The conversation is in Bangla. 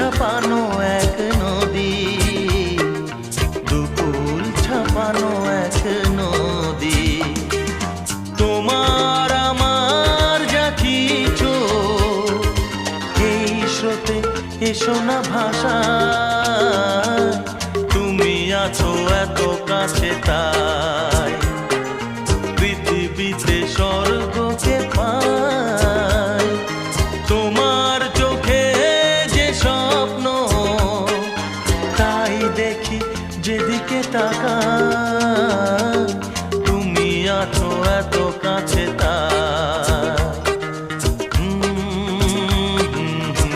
ছাপানো এক নদী, দুকুল ছাপানো এক নদী। তোমার আমার যা কিছু এই স্রোতে এসো না ভাষা, তুমি আছো এত কাছে তাই পৃথিবীতে স্বর্গকে পাই।